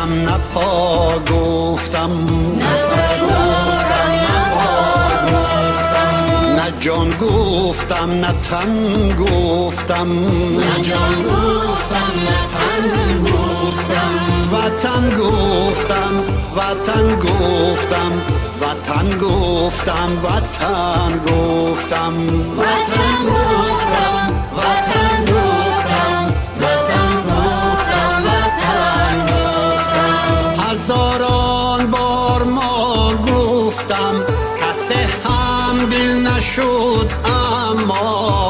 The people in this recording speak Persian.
گفتم نه پا گفتم، نه جان گفتم نه تن گفتم، نه جان گفتم نه تن گفتم. وطن گفتم وطن گفتم، وطن گفتم وطن گفتم، وطن گفتم وطن گفتم، وطن گفتم وطن گفتم. هزاران بار ما گفتم کسی هم دل نشد، اما